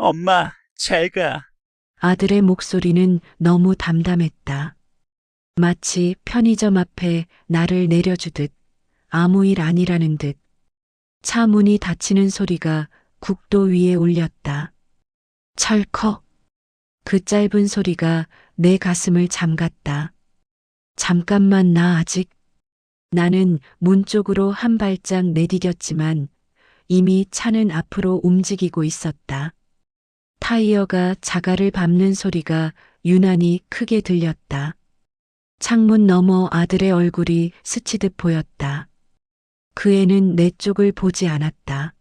엄마, 잘 가. 아들의 목소리는 너무 담담했다. 마치 편의점 앞에 나를 내려주듯 아무 일 아니라는 듯. 차 문이 닫히는 소리가 국도 위에 울렸다. 철컥. 그 짧은 소리가 내 가슴을 잠갔다. 잠깐만 나 아직. 나는 문 쪽으로 한 발짝 내디뎠지만 이미 차는 앞으로 움직이고 있었다. 타이어가 자갈을 밟는 소리가 유난히 크게 들렸다. 창문 너머 아들의 얼굴이 스치듯 보였다. 그 애는 내 쪽을 보지 않았다.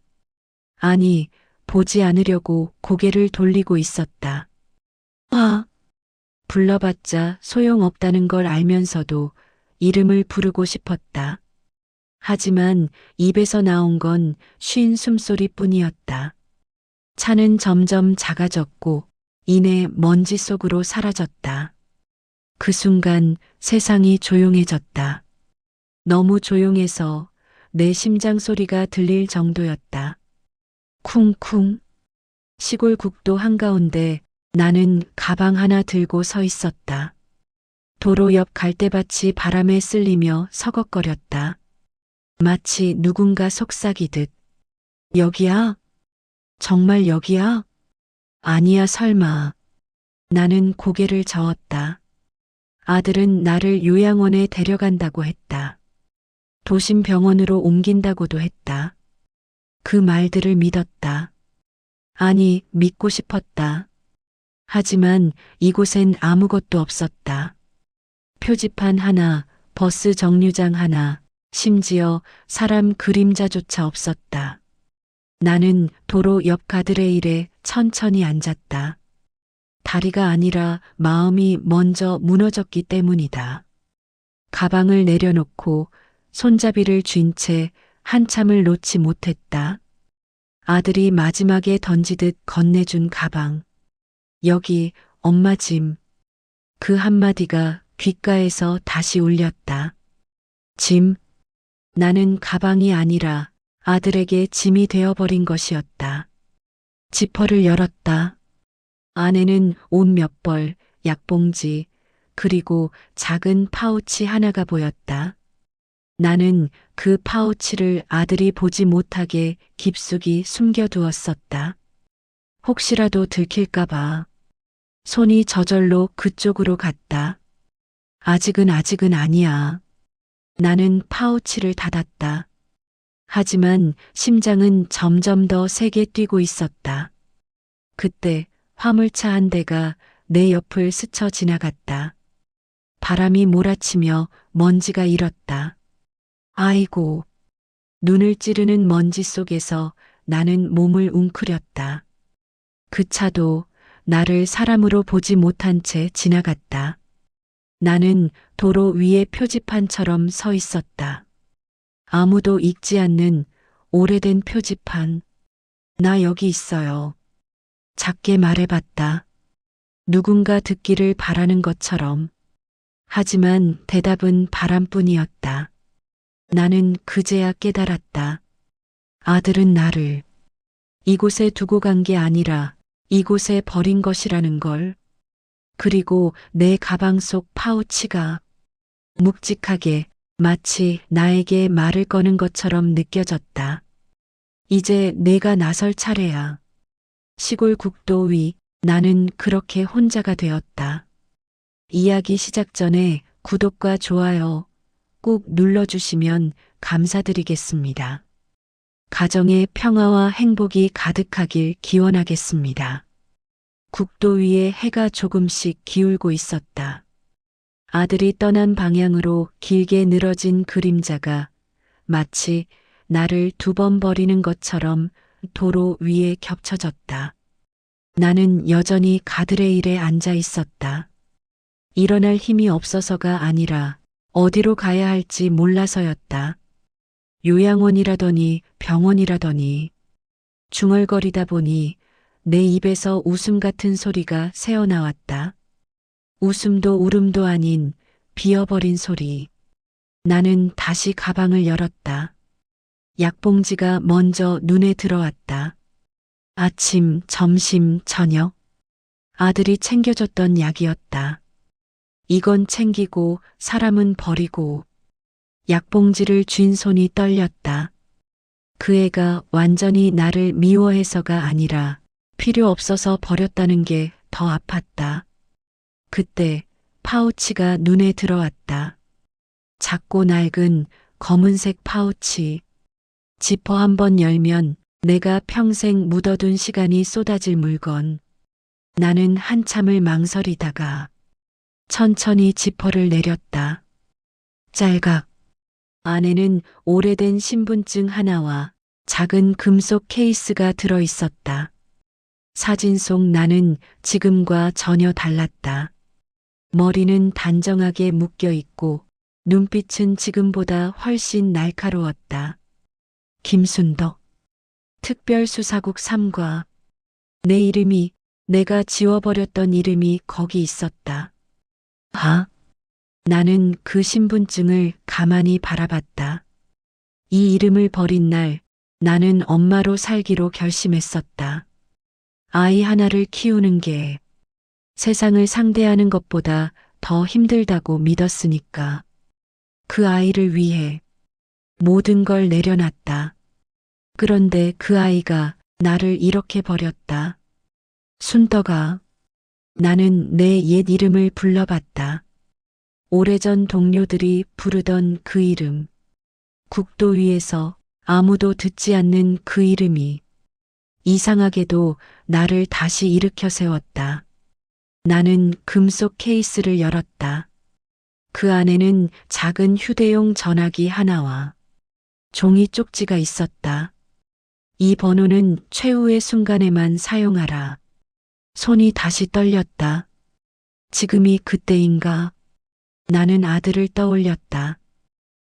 아니, 보지 않으려고 고개를 돌리고 있었다. 아! 불러봤자 소용없다는 걸 알면서도 이름을 부르고 싶었다. 하지만 입에서 나온 건 쉰 숨소리뿐이었다. 차는 점점 작아졌고 이내 먼지 속으로 사라졌다. 그 순간 세상이 조용해졌다. 너무 조용해서 내 심장 소리가 들릴 정도였다. 쿵쿵. 시골 국도 한가운데 나는 가방 하나 들고 서 있었다. 도로 옆 갈대밭이 바람에 쓸리며 서걱거렸다. 마치 누군가 속삭이듯. 여기야? 정말 여기야? 아니야 설마. 나는 고개를 저었다. 아들은 나를 요양원에 데려간다고 했다. 도심 병원으로 옮긴다고도 했다. 그 말들을 믿었다. 아니, 믿고 싶었다. 하지만 이곳엔 아무것도 없었다. 표지판 하나, 버스 정류장 하나, 심지어 사람 그림자조차 없었다. 나는 도로 옆 가드레일에 천천히 앉았다. 다리가 아니라 마음이 먼저 무너졌기 때문이다. 가방을 내려놓고 손잡이를 쥔 채 한참을 놓지 못했다. 아들이 마지막에 던지듯 건네준 가방. 여기 엄마 짐. 그 한마디가 귓가에서 다시 울렸다. 짐. 나는 가방이 아니라 아들에게 짐이 되어버린 것이었다. 지퍼를 열었다. 안에는 옷 몇 벌, 약봉지, 그리고 작은 파우치 하나가 보였다. 나는 그 파우치를 아들이 보지 못하게 깊숙이 숨겨두었었다. 혹시라도 들킬까봐. 손이 저절로 그쪽으로 갔다. 아직은 아니야. 나는 파우치를 닫았다. 하지만 심장은 점점 더 세게 뛰고 있었다. 그때 화물차 한 대가 내 옆을 스쳐 지나갔다. 바람이 몰아치며 먼지가 일었다. 아이고. 눈을 찌르는 먼지 속에서 나는 몸을 웅크렸다. 그 차도 나를 사람으로 보지 못한 채 지나갔다. 나는 도로 위의 표지판처럼 서 있었다. 아무도 읽지 않는 오래된 표지판. 나 여기 있어요. 작게 말해봤다. 누군가 듣기를 바라는 것처럼. 하지만 대답은 바람뿐이었다. 나는 그제야 깨달았다. 아들은 나를 이곳에 두고 간 게 아니라 이곳에 버린 것이라는 걸. 그리고 내 가방 속 파우치가 묵직하게 마치 나에게 말을 거는 것처럼 느껴졌다. 이제 내가 나설 차례야. 시골 국도 위 나는 그렇게 혼자가 되었다. 이야기 시작 전에 구독과 좋아요 꼭 눌러주시면 감사드리겠습니다. 가정의 평화와 행복이 가득하길 기원하겠습니다. 국도 위에 해가 조금씩 기울고 있었다. 아들이 떠난 방향으로 길게 늘어진 그림자가 마치 나를 두 번 버리는 것처럼 도로 위에 겹쳐졌다. 나는 여전히 가드레일에 앉아 있었다. 일어날 힘이 없어서가 아니라 어디로 가야 할지 몰라서였다. 요양원이라더니 병원이라더니 중얼거리다 보니 내 입에서 웃음 같은 소리가 새어나왔다. 웃음도 울음도 아닌 비어버린 소리. 나는 다시 가방을 열었다. 약봉지가 먼저 눈에 들어왔다. 아침, 점심, 저녁. 아들이 챙겨줬던 약이었다. 이건 챙기고 사람은 버리고. 약봉지를 쥔 손이 떨렸다. 그 애가 완전히 나를 미워해서가 아니라 필요 없어서 버렸다는 게 더 아팠다. 그때 파우치가 눈에 들어왔다. 작고 낡은 검은색 파우치. 지퍼 한번 열면 내가 평생 묻어둔 시간이 쏟아질 물건. 나는 한참을 망설이다가 천천히 지퍼를 내렸다. 짤각. 안에는 오래된 신분증 하나와 작은 금속 케이스가 들어 있었다. 사진 속 나는 지금과 전혀 달랐다. 머리는 단정하게 묶여 있고 눈빛은 지금보다 훨씬 날카로웠다. 김순덕. 특별수사국 3과. 내 이름이, 내가 지워버렸던 이름이 거기 있었다. 나는 그 신분증을 가만히 바라봤다. 이 이름을 버린 날 나는 엄마로 살기로 결심했었다. 아이 하나를 키우는 게 세상을 상대하는 것보다 더 힘들다고 믿었으니까. 그 아이를 위해 모든 걸 내려놨다. 그런데 그 아이가 나를 이렇게 버렸다. 순덕아. 나는 내 옛 이름을 불러봤다. 오래전 동료들이 부르던 그 이름. 국도 위에서 아무도 듣지 않는 그 이름이 이상하게도 나를 다시 일으켜 세웠다. 나는 금속 케이스를 열었다. 그 안에는 작은 휴대용 전화기 하나와 종이 쪽지가 있었다. 이 번호는 최후의 순간에만 사용하라. 손이 다시 떨렸다. 지금이 그때인가? 나는 아들을 떠올렸다.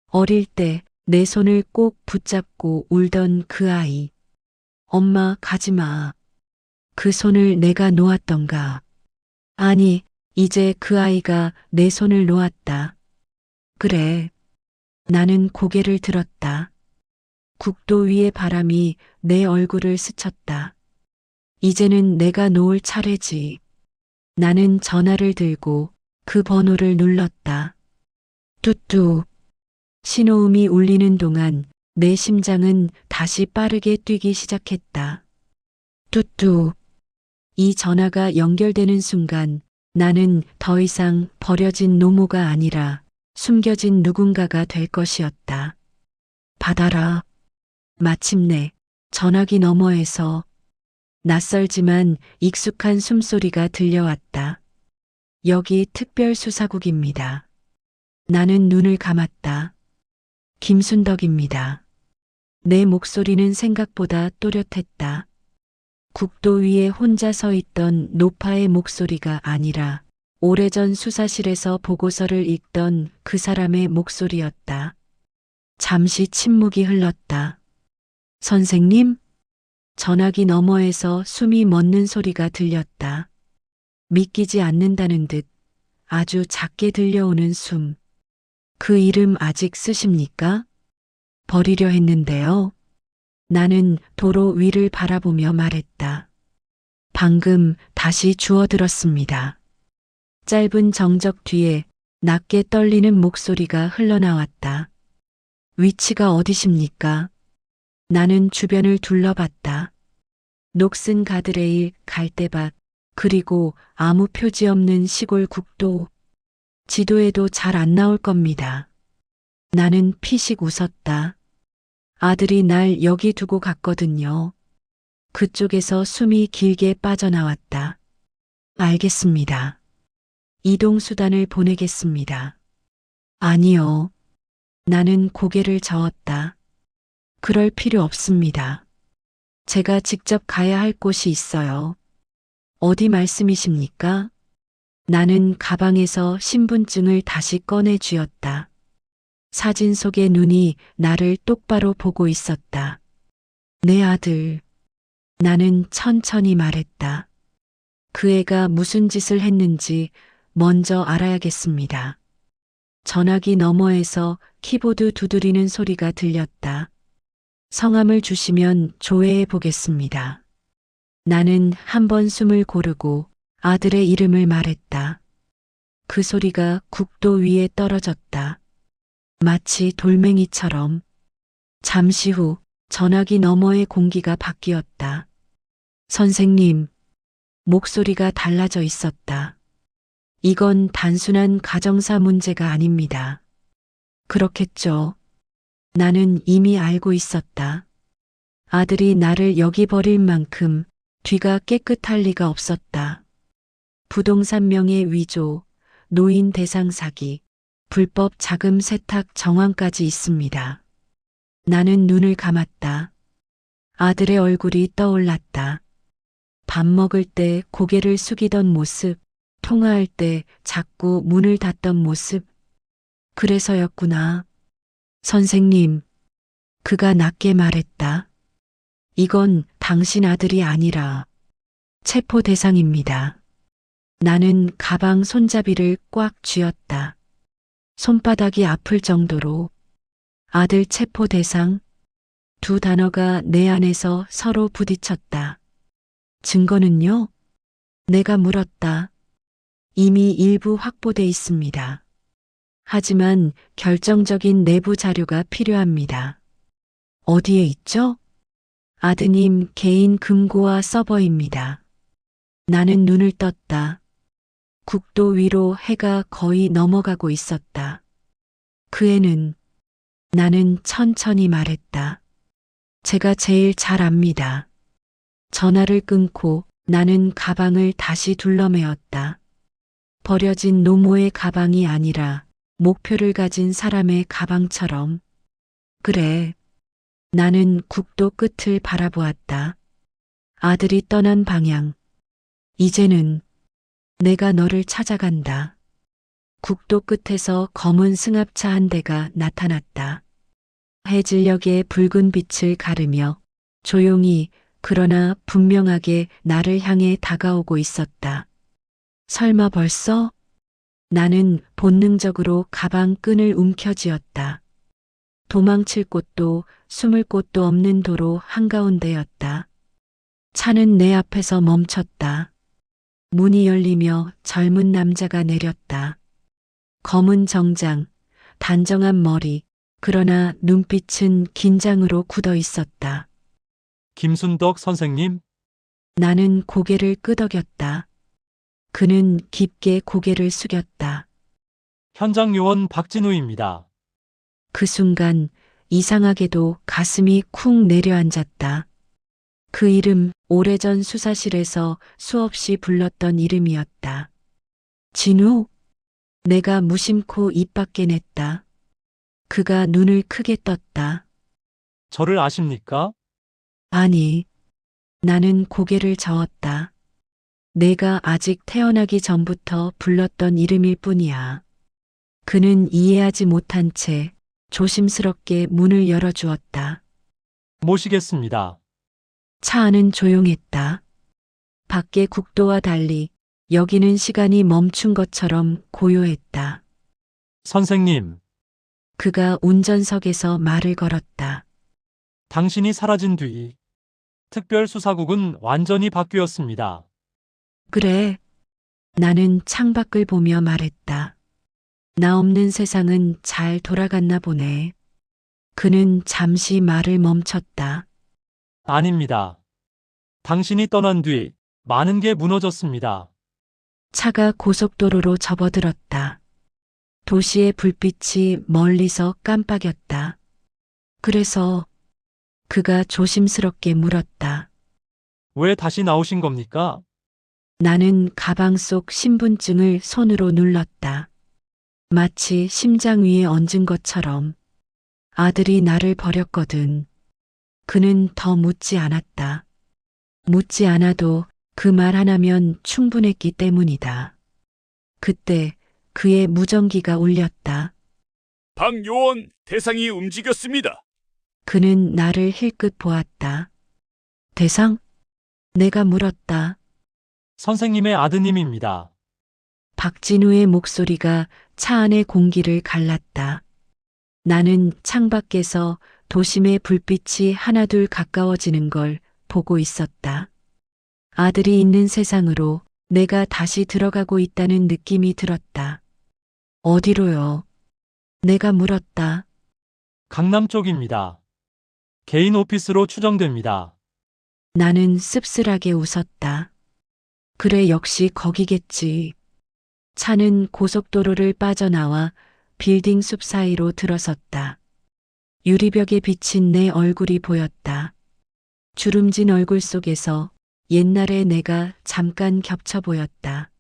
어릴 때 내 손을 꼭 붙잡고 울던 그 아이. 엄마, 가지 마. 그 손을 내가 놓았던가. 아니, 이제 그 아이가 내 손을 놓았다. 그래. 나는 고개를 들었다. 국도 위의 바람이 내 얼굴을 스쳤다. 이제는 내가 놓을 차례지. 나는 전화를 들고 그 번호를 눌렀다. 뚜뚜. 신호음이 울리는 동안 내 심장은 다시 빠르게 뛰기 시작했다. 뚜뚜. 이 전화가 연결되는 순간 나는 더 이상 버려진 노모가 아니라 숨겨진 누군가가 될 것이었다. 받아라. 마침내 전화기 너머에서 낯설지만 익숙한 숨소리가 들려왔다. 여기 특별수사국입니다. 나는 눈을 감았다. 김순덕입니다. 내 목소리는 생각보다 또렷했다. 국도 위에 혼자 서 있던 노파의 목소리가 아니라 오래전 수사실에서 보고서를 읽던 그 사람의 목소리였다. 잠시 침묵이 흘렀다. 선생님? 전화기 너머에서 숨이 멎는 소리가 들렸다. 믿기지 않는다는 듯 아주 작게 들려오는 숨. 그 이름 아직 쓰십니까? 버리려 했는데요. 나는 도로 위를 바라보며 말했다. 방금 다시 주워들었습니다. 짧은 정적 뒤에 낮게 떨리는 목소리가 흘러나왔다. 위치가 어디십니까? 나는 주변을 둘러봤다. 녹슨 가드레일, 갈대밭, 그리고 아무 표지 없는 시골 국도. 지도에도 잘 안 나올 겁니다. 나는 피식 웃었다. 아들이 날 여기 두고 갔거든요. 그쪽에서 숨이 길게 빠져나왔다. 알겠습니다. 이동수단을 보내겠습니다. 아니요. 나는 고개를 저었다. 그럴 필요 없습니다. 제가 직접 가야 할 곳이 있어요. 어디 말씀이십니까? 나는 가방에서 신분증을 다시 꺼내 쥐었다. 사진 속의 눈이 나를 똑바로 보고 있었다. 내 아들. 나는 천천히 말했다. 그 애가 무슨 짓을 했는지 먼저 알아야겠습니다. 전화기 너머에서 키보드 두드리는 소리가 들렸다. 성함을 주시면 조회해 보겠습니다. 나는 한 번 숨을 고르고 아들의 이름을 말했다. 그 소리가 국도 위에 떨어졌다. 마치 돌멩이처럼. 잠시 후 전화기 너머의 공기가 바뀌었다. 선생님, 목소리가 달라져 있었다. 이건 단순한 가정사 문제가 아닙니다. 그렇겠죠. 나는 이미 알고 있었다. 아들이 나를 여기 버릴 만큼 뒤가 깨끗할 리가 없었다. 부동산 명의 위조, 노인 대상 사기, 불법 자금 세탁 정황까지 있습니다. 나는 눈을 감았다. 아들의 얼굴이 떠올랐다. 밥 먹을 때 고개를 숙이던 모습, 통화할 때 자꾸 문을 닫던 모습. 그래서였구나. 선생님, 그가 낮게 말했다. 이건 당신 아들이 아니라 체포 대상입니다. 나는 가방 손잡이를 꽉 쥐었다. 손바닥이 아플 정도로. 아들 체포 대상. 두 단어가 내 안에서 서로 부딪혔다. 증거는요? 내가 물었다. 이미 일부 확보돼 있습니다. 하지만 결정적인 내부 자료가 필요합니다. 어디에 있죠? 아드님 개인 금고와 서버입니다. 나는 눈을 떴다. 국도 위로 해가 거의 넘어가고 있었다. 그 애는, 나는 천천히 말했다. 제가 제일 잘 압니다. 전화를 끊고 나는 가방을 다시 둘러매었다. 버려진 노모의 가방이 아니라 목표를 가진 사람의 가방처럼. 그래. 나는 국도 끝을 바라보았다. 아들이 떠난 방향. 이제는 내가 너를 찾아간다. 국도 끝에서 검은 승합차 한 대가 나타났다. 해질녘의 붉은 빛을 가르며 조용히 그러나 분명하게 나를 향해 다가오고 있었다. 설마 벌써? 나는 본능적으로 가방 끈을 움켜쥐었다. 도망칠 곳도 숨을 곳도 없는 도로 한가운데였다. 차는 내 앞에서 멈췄다. 문이 열리며 젊은 남자가 내렸다. 검은 정장, 단정한 머리, 그러나 눈빛은 긴장으로 굳어 있었다. 김순덕 선생님, 나는 고개를 끄덕였다. 그는 깊게 고개를 숙였다. 현장 요원 박진우입니다. 그 순간 이상하게도 가슴이 쿵 내려앉았다. 그 이름 오래전 수사실에서 수없이 불렀던 이름이었다. 진우? 내가 무심코 입 밖에 냈다. 그가 눈을 크게 떴다. 저를 아십니까? 아니, 나는 고개를 저었다. 내가 아직 태어나기 전부터 불렀던 이름일 뿐이야. 그는 이해하지 못한 채 조심스럽게 문을 열어주었다. 모시겠습니다. 차 안은 조용했다. 밖의 국도와 달리 여기는 시간이 멈춘 것처럼 고요했다. 선생님, 그가 운전석에서 말을 걸었다. 당신이 사라진 뒤 특별수사국은 완전히 바뀌었습니다. 그래. 나는 창밖을 보며 말했다. 나 없는 세상은 잘 돌아갔나 보네. 그는 잠시 말을 멈췄다. 아닙니다. 당신이 떠난 뒤 많은 게 무너졌습니다. 차가 고속도로로 접어들었다. 도시의 불빛이 멀리서 깜빡였다. 그래서 그가 조심스럽게 물었다. 왜 다시 나오신 겁니까? 나는 가방 속 신분증을 손으로 눌렀다. 마치 심장 위에 얹은 것처럼. 아들이 나를 버렸거든. 그는 더 묻지 않았다. 묻지 않아도 그 말 하나면 충분했기 때문이다. 그때 그의 무전기가 울렸다. 박 요원 대상이 움직였습니다. 그는 나를 힐끗 보았다. 대상? 내가 물었다. 선생님의 아드님입니다. 박진우의 목소리가 차 안의 공기를 갈랐다. 나는 창밖에서 도심의 불빛이 하나둘 가까워지는 걸 보고 있었다. 아들이 있는 세상으로 내가 다시 들어가고 있다는 느낌이 들었다. 어디로요? 내가 물었다. 강남 쪽입니다. 개인 오피스로 추정됩니다. 나는 씁쓸하게 웃었다. 그래, 역시 거기겠지. 차는 고속도로를 빠져나와 빌딩 숲 사이로 들어섰다. 유리벽에 비친 내 얼굴이 보였다. 주름진 얼굴 속에서 옛날의 내가 잠깐 겹쳐 보였다.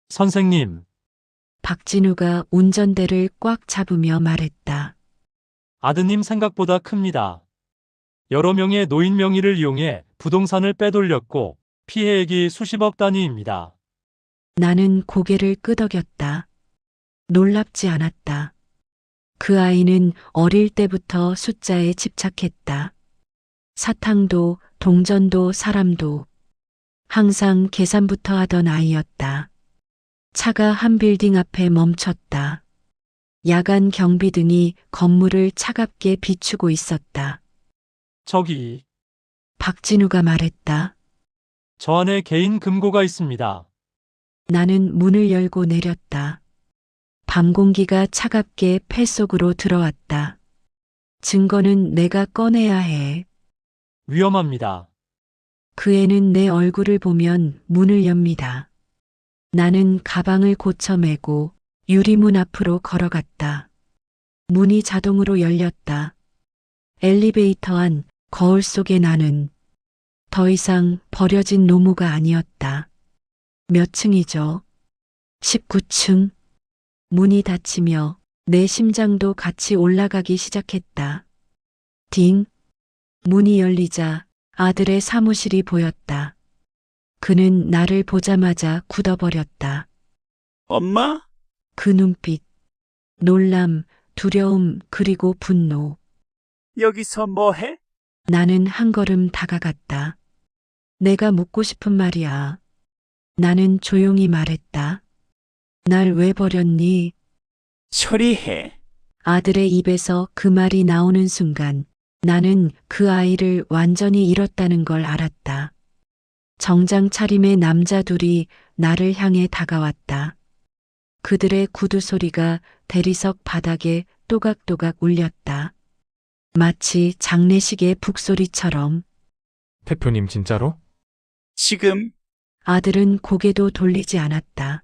선생님, 박진우가 운전대를 꽉 잡으며 말했다. 아드님 생각보다 큽니다. 여러 명의 노인 명의를 이용해 부동산을 빼돌렸고 피해액이 수십억 단위입니다. 나는 고개를 끄덕였다. 놀랍지 않았다. 그 아이는 어릴 때부터 숫자에 집착했다. 사탕도, 동전도, 사람도. 항상 계산부터 하던 아이였다. 차가 한 빌딩 앞에 멈췄다. 야간 경비등이 건물을 차갑게 비추고 있었다. 저기, 박진우가 말했다. 저 안에 개인 금고가 있습니다. 나는 문을 열고 내렸다. 밤 공기가 차갑게 폐 속으로 들어왔다. 증거는 내가 꺼내야 해. 위험합니다. 그 애는 내 얼굴을 보면 문을 엽니다. 나는 가방을 고쳐 메고 유리문 앞으로 걸어갔다. 문이 자동으로 열렸다. 엘리베이터 안 거울 속의 나는 더 이상 버려진 노모가 아니었다. 몇 층이죠? 19층. 문이 닫히며 내 심장도 같이 올라가기 시작했다. 딩. 문이 열리자 아들의 사무실이 보였다. 그는 나를 보자마자 굳어버렸다. 엄마? 그 눈빛. 놀람, 두려움, 그리고 분노. 여기서 뭐 해? 나는 한 걸음 다가갔다. 내가 묻고 싶은 말이야. 나는 조용히 말했다. 날 왜 버렸니? 처리해. 아들의 입에서 그 말이 나오는 순간 나는 그 아이를 완전히 잃었다는 걸 알았다. 정장 차림의 남자 둘이 나를 향해 다가왔다. 그들의 구두 소리가 대리석 바닥에 또각또각 울렸다. 마치 장례식의 북소리처럼. 대표님 진짜로? 지금 아들은 고개도 돌리지 않았다.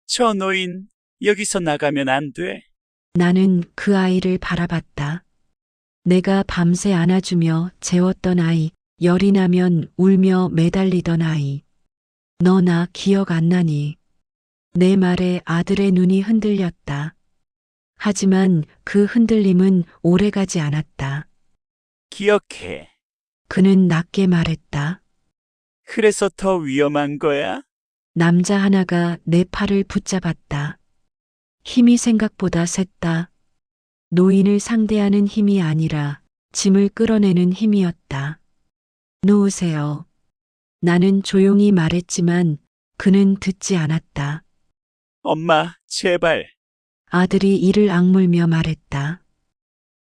저 노인 여기서 나가면 안 돼. 나는 그 아이를 바라봤다. 내가 밤새 안아주며 재웠던 아이, 열이 나면 울며 매달리던 아이. 너 나 기억 안 나니? 내 말에 아들의 눈이 흔들렸다. 하지만 그 흔들림은 오래가지 않았다. 기억해. 그는 낮게 말했다. 그래서 더 위험한 거야? 남자 하나가 내 팔을 붙잡았다. 힘이 생각보다 셌다. 노인을 상대하는 힘이 아니라 짐을 끌어내는 힘이었다. 놓으세요. 나는 조용히 말했지만 그는 듣지 않았다. 엄마, 제발. 아들이 이를 악물며 말했다.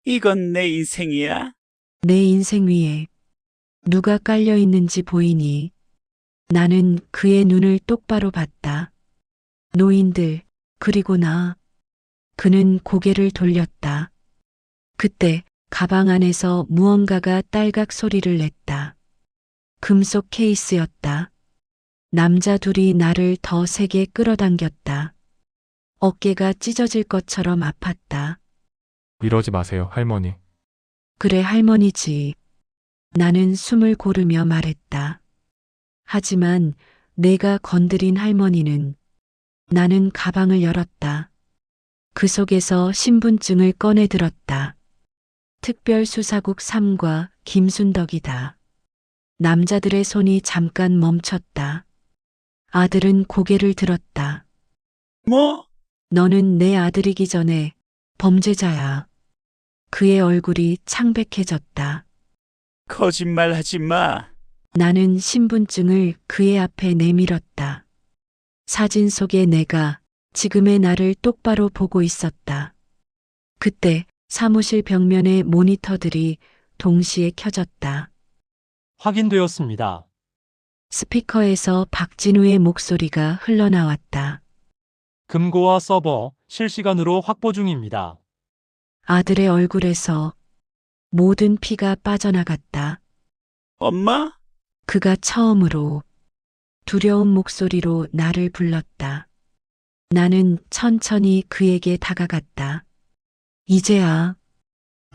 이건 내 인생이야. 내 인생 위에 누가 깔려 있는지 보이니? 나는 그의 눈을 똑바로 봤다. 노인들, 그리고 나. 그는 고개를 돌렸다. 그때 가방 안에서 무언가가 딸각 소리를 냈다. 금속 케이스였다. 남자 둘이 나를 더 세게 끌어당겼다. 어깨가 찢어질 것처럼 아팠다. 이러지 마세요, 할머니. 그래, 할머니지. 나는 숨을 고르며 말했다. 하지만 내가 건드린 할머니는. 나는 가방을 열었다. 그 속에서 신분증을 꺼내 들었다. 특별수사국 3과 김순덕이다. 남자들의 손이 잠깐 멈췄다. 아들은 고개를 들었다. 뭐? 너는 내 아들이기 전에 범죄자야. 그의 얼굴이 창백해졌다. 거짓말 하지 마. 나는 신분증을 그의 앞에 내밀었다. 사진 속의 내가 지금의 나를 똑바로 보고 있었다. 그때 사무실 벽면의 모니터들이 동시에 켜졌다. 확인되었습니다. 스피커에서 박진우의 목소리가 흘러나왔다. 금고와 서버 실시간으로 확보 중입니다. 아들의 얼굴에서 모든 피가 빠져나갔다. 엄마? 그가 처음으로 두려운 목소리로 나를 불렀다. 나는 천천히 그에게 다가갔다. 이제야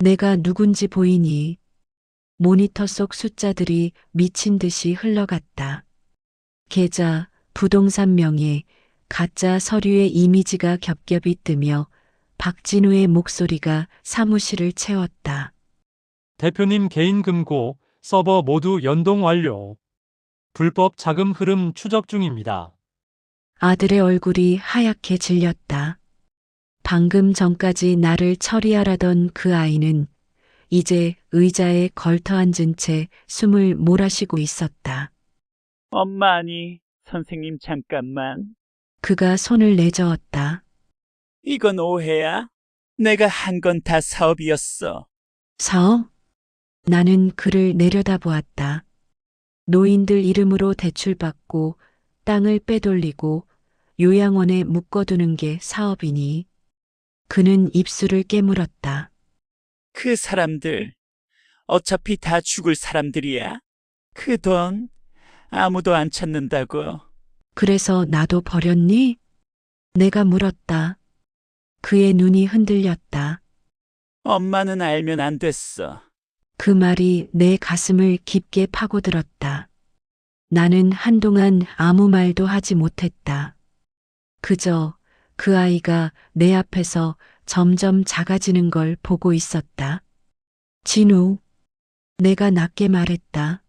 내가 누군지 보이니? 모니터 속 숫자들이 미친 듯이 흘러갔다. 계좌, 부동산 명의, 가짜 서류의 이미지가 겹겹이 뜨며 박진우의 목소리가 사무실을 채웠다. 대표님 개인 금고, 서버 모두 연동 완료. 불법 자금 흐름 추적 중입니다. 아들의 얼굴이 하얗게 질렸다. 방금 전까지 나를 처리하라던 그 아이는 이제 의자에 걸터 앉은 채 숨을 몰아쉬고 있었다. 엄마 아니, 선생님 잠깐만. 그가 손을 내저었다. 이건 오해야? 내가 한 건 다 사업이었어. 사업? 나는 그를 내려다보았다. 노인들 이름으로 대출받고 땅을 빼돌리고 요양원에 묶어두는 게 사업이니? 그는 입술을 깨물었다. 그 사람들, 어차피 다 죽을 사람들이야. 그 돈 아무도 안 찾는다고. 그래서 나도 버렸니? 내가 물었다. 그의 눈이 흔들렸다. 엄마는 알면 안 됐어. 그 말이 내 가슴을 깊게 파고들었다. 나는 한동안 아무 말도 하지 못했다. 그저 그 아이가 내 앞에서 점점 작아지는 걸 보고 있었다. 진우, 내가 낮게 말했다.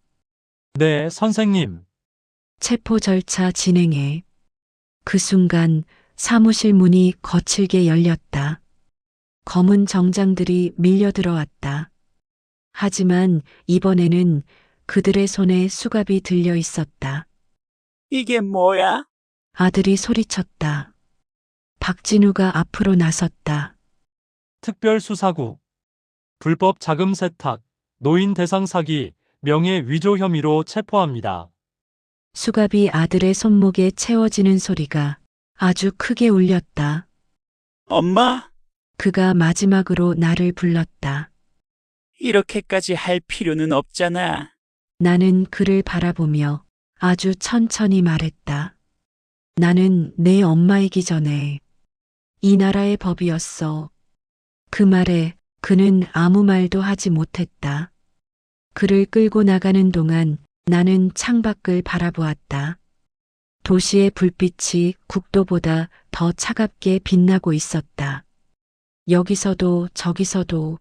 네, 선생님. 체포 절차 진행해. 그 순간 사무실 문이 거칠게 열렸다. 검은 정장들이 밀려 들어왔다. 하지만 이번에는 그들의 손에 수갑이 들려 있었다. 이게 뭐야? 아들이 소리쳤다. 박진우가 앞으로 나섰다. 특별수사국. 불법 자금 세탁, 노인 대상 사기, 명예 위조 혐의로 체포합니다. 수갑이 아들의 손목에 채워지는 소리가 아주 크게 울렸다. 엄마? 그가 마지막으로 나를 불렀다. 이렇게까지 할 필요는 없잖아. 나는 그를 바라보며 아주 천천히 말했다. 나는 내 엄마이기 전에 이 나라의 법이었어. 그 말에 그는 아무 말도 하지 못했다. 그를 끌고 나가는 동안 나는 창밖을 바라보았다. 도시의 불빛이 국도보다 더 차갑게 빛나고 있었다. 여기서도 저기서도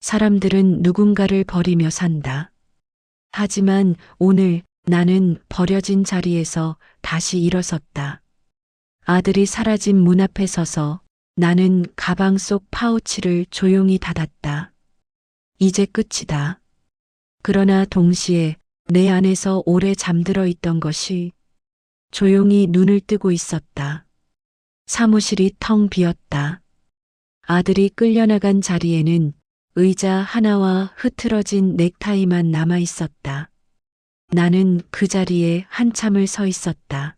사람들은 누군가를 버리며 산다. 하지만 오늘 나는 버려진 자리에서 다시 일어섰다. 아들이 사라진 문 앞에 서서 나는 가방 속 파우치를 조용히 닫았다. 이제 끝이다. 그러나 동시에 내 안에서 오래 잠들어 있던 것이 조용히 눈을 뜨고 있었다. 사무실이 텅 비었다. 아들이 끌려나간 자리에는 의자 하나와 흐트러진 넥타이만 남아 있었다. 나는 그 자리에 한참을 서 있었다.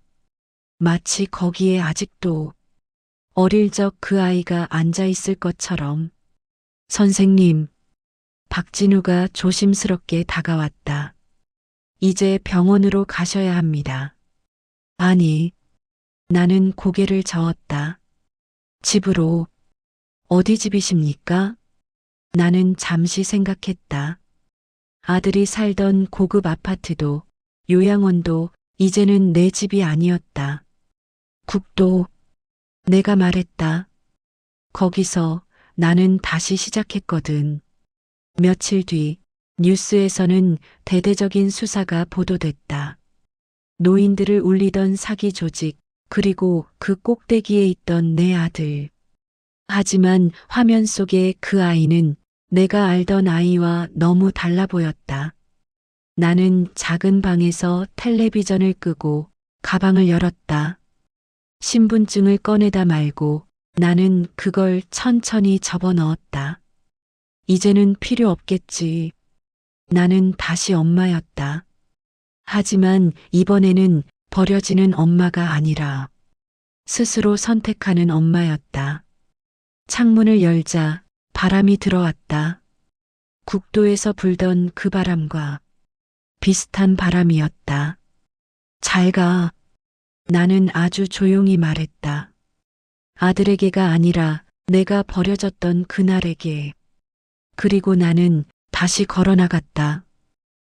마치 거기에 아직도 어릴 적 그 아이가 앉아 있을 것처럼. 선생님, 박진우가 조심스럽게 다가왔다. 이제 병원으로 가셔야 합니다. 아니, 나는 고개를 저었다. 집으로. 어디 집이십니까? 나는 잠시 생각했다. 아들이 살던 고급 아파트도 요양원도 이제는 내 집이 아니었다. 국도. 내가 말했다. 거기서 나는 다시 시작했거든. 며칠 뒤 뉴스에서는 대대적인 수사가 보도됐다. 노인들을 울리던 사기 조직, 그리고 그 꼭대기에 있던 내 아들. 하지만 화면 속의 그 아이는 내가 알던 아이와 너무 달라 보였다. 나는 작은 방에서 텔레비전을 끄고 가방을 열었다. 신분증을 꺼내다 말고 나는 그걸 천천히 접어 넣었다. 이제는 필요 없겠지. 나는 다시 엄마였다. 하지만 이번에는 버려지는 엄마가 아니라 스스로 선택하는 엄마였다. 창문을 열자 바람이 들어왔다. 국도에서 불던 그 바람과 비슷한 바람이었다. 잘 가. 나는 아주 조용히 말했다. 아들에게가 아니라 내가 버려졌던 그날에게. 그리고 나는 다시 걸어 나갔다.